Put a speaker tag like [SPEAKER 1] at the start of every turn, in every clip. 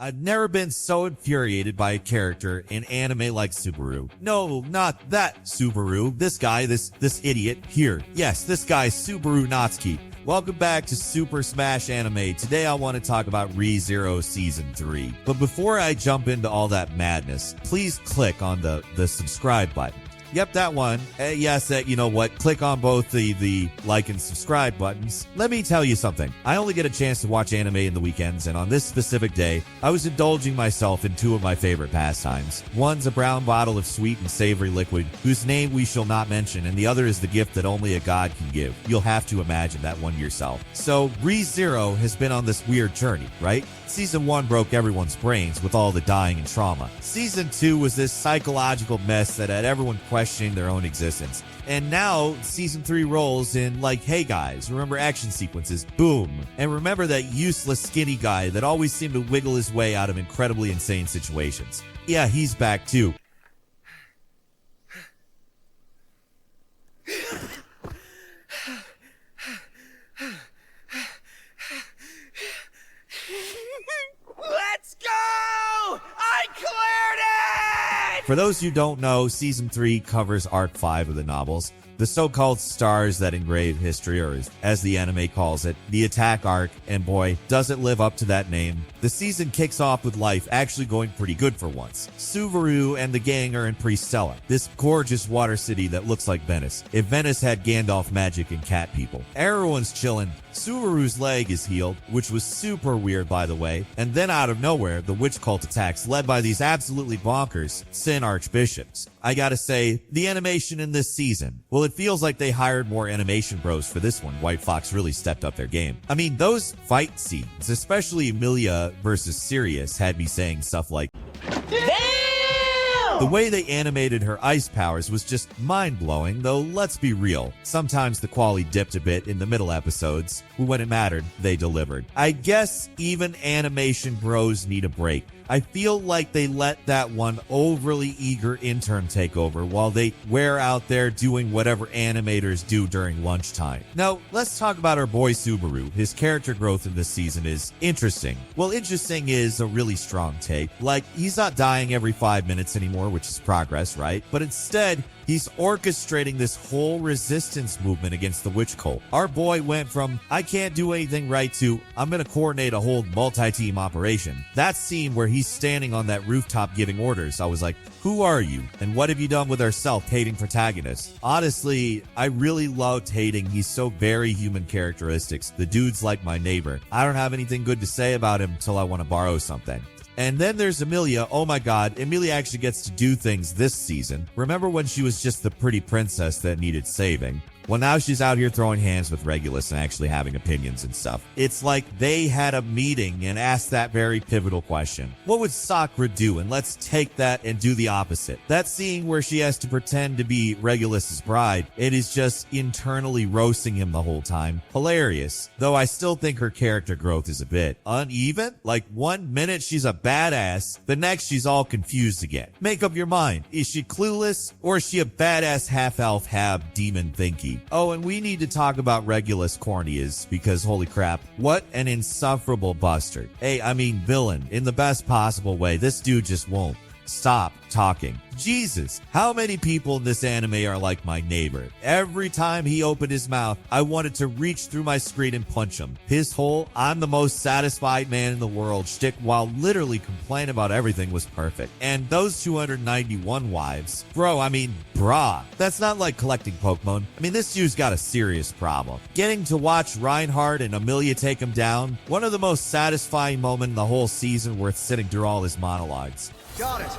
[SPEAKER 1] I've never been so infuriated by a character in anime like Subaru. No, not that Subaru. This guy, this idiot here. Yes, this guy, Subaru Natsuki. Welcome back to Super Smash Anime. Today I want to talk about Rezero Season 3. But before I jump into all that madness, please click on the subscribe button. Yep, that one. Yes, you know what? Click on both the like and subscribe buttons. Let me tell you something. I only get a chance to watch anime in the weekends, and on this specific day, I was indulging myself in two of my favorite pastimes. One's a brown bottle of sweet and savory liquid, whose name we shall not mention, and the other is the gift that only a god can give. You'll have to imagine that one yourself. So, Rezero has been on this weird journey, right? Season 1 broke everyone's brains with all the dying and trauma. Season 2 was this psychological mess that had everyone questioning their own existence. And now, Season 3 rolls in like, hey guys, remember action sequences? Boom. And remember that useless skinny guy that always seemed to wiggle his way out of incredibly insane situations. Yeah, he's back too.
[SPEAKER 2] Let's go! I cleared it!
[SPEAKER 1] For those who don't know, Season 3 covers Arc 5 of the novels, the so-called stars that engrave history, or as the anime calls it, the attack arc, and boy, does it live up to that name. The season kicks off with life actually going pretty good for once. Subaru and the gang are in Pristella, this gorgeous water city that looks like Venice, if Venice had Gandalf magic and cat people. Everyone's chilling. Subaru's leg is healed, which was super weird by the way, and then out of nowhere, the witch cult attacks led by these absolutely bonkers Sin Archbishops. I gotta say, the animation in this season, well, it feels like they hired more animation bros for this one. White Fox really stepped up their game. I mean, those fight scenes, especially Emilia versus Sirius, had me saying stuff like, the way they animated her ice powers was just mind-blowing, though let's be real. Sometimes the quality dipped a bit in the middle episodes, but when it mattered, they delivered. I guess even animation bros need a break. I feel like they let that one overly eager intern take over while they were out there doing whatever animators do during lunchtime. Now, let's talk about our boy Subaru. His character growth in this season is interesting. Well, interesting is a really strong take. Like, he's not dying every 5 minutes anymore, which is progress, right? But instead, he's orchestrating this whole resistance movement against the witch cult. Our boy went from, I can't do anything right, to, I'm gonna coordinate a whole multi-team operation. That scene where he's standing on that rooftop giving orders, I was like, who are you? And what have you done with our self-hating protagonist? Honestly, I really loved hating. He's so very human characteristics. The dude's like my neighbor. I don't have anything good to say about him till I want to borrow something. And then there's Emilia. Oh my god, Emilia actually gets to do things this season. Remember when she was just the pretty princess that needed saving? Well, now she's out here throwing hands with Regulus and actually having opinions and stuff. It's like they had a meeting and asked that very pivotal question. What would Sakura do? And let's take that and do the opposite. That scene where she has to pretend to be Regulus's bride, it is just internally roasting him the whole time. Hilarious. Though I still think her character growth is a bit uneven. Like 1 minute she's a badass, the next she's all confused again. Make up your mind. Is she clueless or is she a badass half-elf, half-demon thinky? Oh, and we need to talk about Regulus Corneas because holy crap, what an insufferable bastard. Hey, I mean villain in the best possible way. This dude just won't stop talking. Jesus, how many people in this anime are like my neighbor? Every time he opened his mouth, I wanted to reach through my screen and punch him. His whole I'm the most satisfied man in the world shtick while literally complaining about everything was perfect. And those 291 wives, bro, I mean, brah. That's not like collecting Pokemon. I mean, this dude's got a serious problem. Getting to watch Reinhardt and Emilia take him down, one of the most satisfying moments in the whole season worth sitting through all his monologues.
[SPEAKER 2] Got it.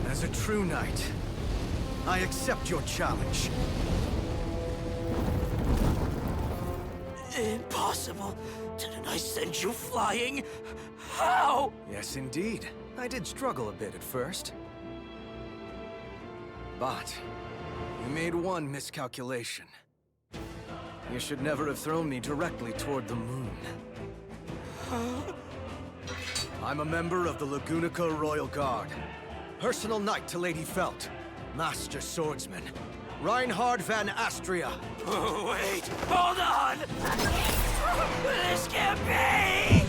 [SPEAKER 2] As a true knight, I accept your challenge.
[SPEAKER 3] Impossible! Didn't I send you flying? How?
[SPEAKER 2] Yes, indeed. I did struggle a bit at first. But you made one miscalculation. You should never have thrown me directly toward the moon. I'm a member of the Lagunica Royal Guard. Personal knight to Lady Felt. Master swordsman. Reinhard van Astria.
[SPEAKER 3] Oh, wait, hold on! This can't be!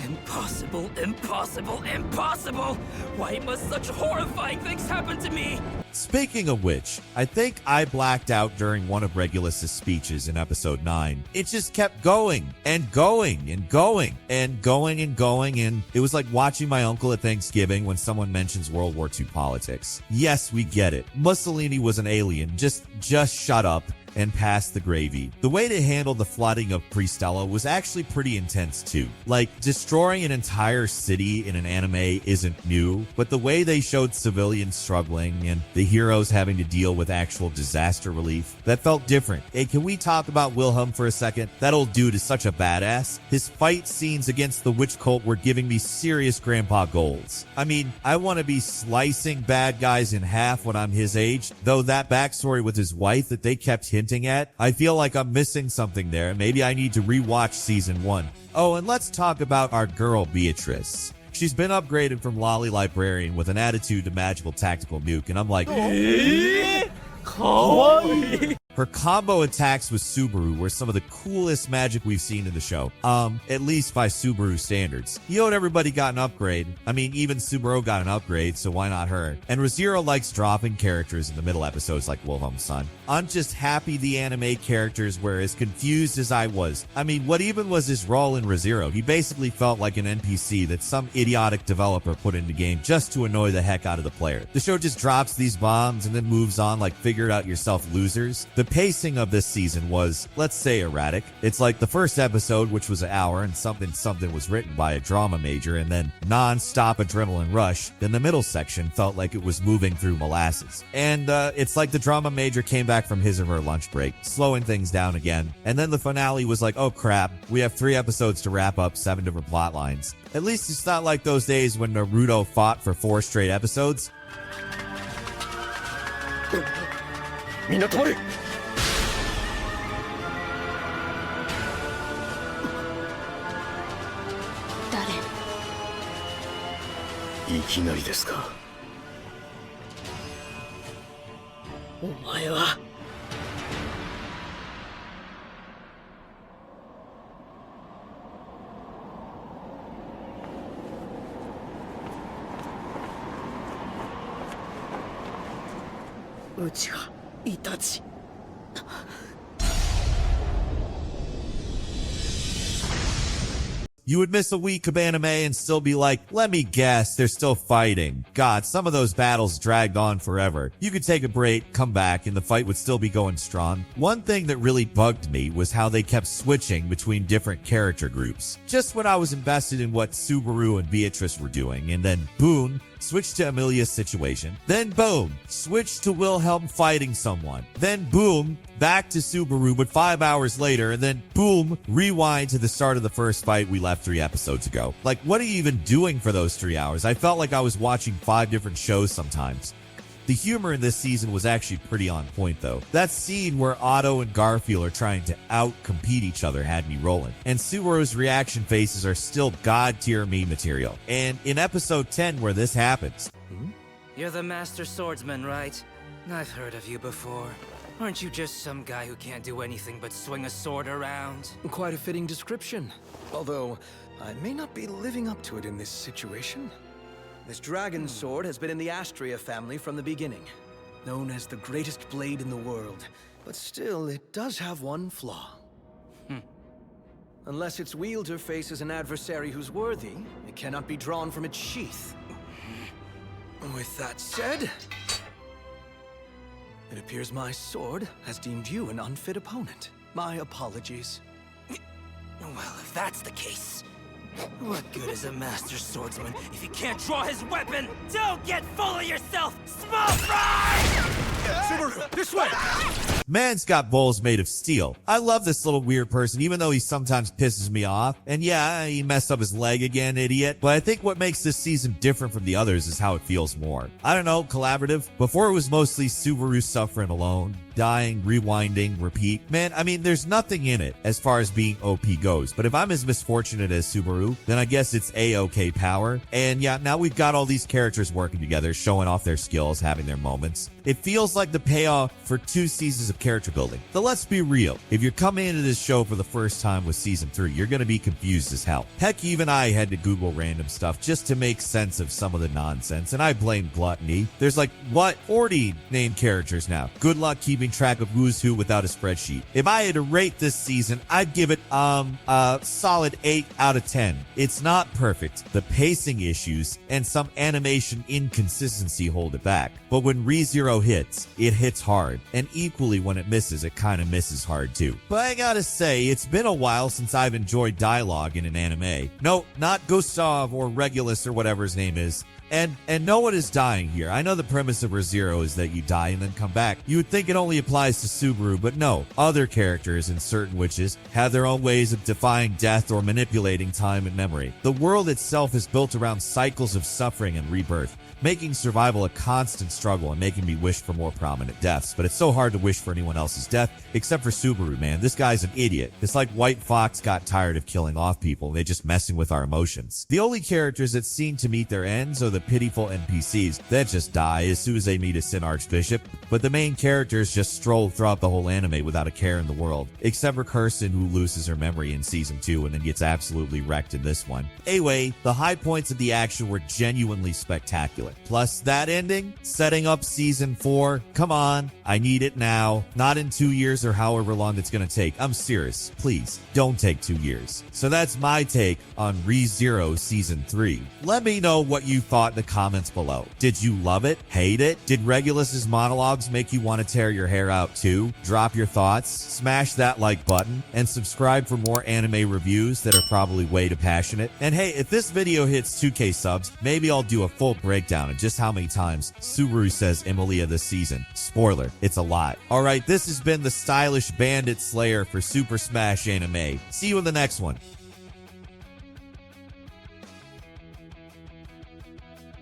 [SPEAKER 3] Impossible, impossible, impossible! Why must such horrifying things happen to me?
[SPEAKER 1] Speaking of which, I think I blacked out during one of Regulus's speeches in episode 9. It just kept going and going and going and going and going, and it was like watching my uncle at Thanksgiving when someone mentions World War II politics. Yes, we get it. Mussolini was an alien. Just shut up and pass the gravy. The way they handled the flooding of Pristella was actually pretty intense too. Like, destroying an entire city in an anime isn't new, but the way they showed civilians struggling and the heroes having to deal with actual disaster relief, that felt different. Hey, can we talk about Wilhelm for a second? That old dude is such a badass. His fight scenes against the witch cult were giving me serious grandpa goals. I mean, I want to be slicing bad guys in half when I'm his age, though that backstory with his wife that they kept hinting at, I feel like I'm missing something there. Maybe I need to rewatch season 1. Oh, and let's talk about our girl Beatrice. She's been upgraded from Lolly Librarian with an attitude to magical tactical nuke, and I'm like, her combo attacks with Subaru were some of the coolest magic we've seen in the show. At least by Subaru standards. You know what, everybody got an upgrade. I mean, even Subaru got an upgrade, so why not her? And Rezero likes dropping characters in the middle episodes like Wilhelm's son. I'm just happy the anime characters were as confused as I was. I mean, what even was his role in Rezero? He basically felt like an NPC that some idiotic developer put in the game just to annoy the heck out of the player. The show just drops these bombs and then moves on like figure it out yourself losers. The pacing of this season was, let's say, erratic. It's like the first episode, which was an hour and something was written by a drama major, and then non-stop adrenaline rush. Then the middle section felt like it was moving through molasses. And it's like the drama major came back from his or her lunch break, slowing things down again. And then the finale was like, oh crap, we have 3 episodes to wrap up 7 different plot lines. At least it's not like those days when Naruto fought for 4 straight episodes.
[SPEAKER 2] みんな止まれ。いきなりですか。お前は。うちがイタチ。
[SPEAKER 1] You would miss a week of anime and still be like, let me guess, they're still fighting. God, some of those battles dragged on forever. You could take a break, come back, and the fight would still be going strong. One thing that really bugged me was how they kept switching between different character groups. Just when I was invested in what Subaru and Beatrice were doing, and then boom, switch to Emilia's situation. Then boom, switch to Wilhelm fighting someone. Then boom, back to Subaru, but 5 hours later, and then boom, rewind to the start of the first fight we left 3 episodes ago. Like, what are you even doing for those 3 hours? I felt like I was watching 5 different shows sometimes. The humor in this season was actually pretty on point, though. That scene where Otto and Garfield are trying to out-compete each other had me rolling. And Subaru's reaction faces are still god-tier meme material. And in episode 10 where this happens...
[SPEAKER 3] You're the master swordsman, right? I've heard of you before. Aren't you just some guy who can't do anything but swing a sword around?
[SPEAKER 2] Quite a fitting description. Although, I may not be living up to it in this situation. This dragon sword has been in the Astria family from the beginning, known as the greatest blade in the world. But still, it does have one flaw. Unless its wielder faces an adversary who's worthy, it cannot be drawn from its sheath. With that said, it appears my sword has deemed you an unfit opponent. My apologies.
[SPEAKER 3] Well, if that's the case, what good is a master swordsman if he can't draw his weapon? Don't get full of yourself, small fry!
[SPEAKER 2] Subaru, this way!
[SPEAKER 1] Man's got balls made of steel. I love this little weird person, even though he sometimes pisses me off. And yeah, he messed up his leg again, idiot. But I think what makes this season different from the others is how it feels more. I don't know, collaborative. Before it was mostly Subaru suffering alone, dying, rewinding, repeat. Man, I mean, there's nothing in it as far as being OP goes. But if I'm as misfortunate as Subaru, then I guess it's A-OK power. And yeah, now we've got all these characters working together, showing off their skills, having their moments. It feels like the payoff for 2 seasons of character building. But let's be real. If you're coming into this show for the first time with season 3, you're going to be confused as hell. Heck, even I had to Google random stuff just to make sense of some of the nonsense. And I blame gluttony. There's like, 40 named characters now. Good luck keeping track of who's who without a spreadsheet. If I had to rate this season, I'd give it a solid 8 out of 10. It's not perfect. The pacing issues and some animation inconsistency hold it back. But when Rezero hits, it hits hard. And equally when it misses, it kind of misses hard too. But I gotta say, it's been a while since I've enjoyed dialogue in an anime. No, not Gustav or Regulus or whatever his name is. And no one is dying here. I know the premise of Rezero is that you die and then come back. You would think it only applies to Subaru, but no. Other characters and certain witches have their own ways of defying death or manipulating time and memory. The world itself is built around cycles of suffering and rebirth, making survival a constant struggle and making me wish for more prominent deaths. But it's so hard to wish for anyone else's death, except for Subaru, man. This guy's an idiot. It's like White Fox got tired of killing off people. They're just messing with our emotions. The only characters that seem to meet their ends are the pitiful NPCs that just die as soon as they meet a Sin Archbishop. But the main characters just stroll throughout the whole anime without a care in the world, except for Kirsten, who loses her memory in season 2 and then gets absolutely wrecked in this one. Anyway, the high points of the action were genuinely spectacular. Plus that ending, setting up season 4. Come on, I need it now. Not in 2 years or however long it's gonna take. I'm serious. Please, don't take 2 years. So that's my take on Rezero season 3. Let me know what you thought in the comments below. Did you love it? Hate it? Did Regulus's monologues make you want to tear your hair out too? Drop your thoughts, smash that like button, and subscribe for more anime reviews that are probably way too passionate. And hey, if this video hits 2K subs, maybe I'll do a full breakdown of just how many times Subaru says Emilia this season. Spoiler, it's a lot. Alright, this has been the stylish bandit slayer for Super Smash Anime. See you in the next one.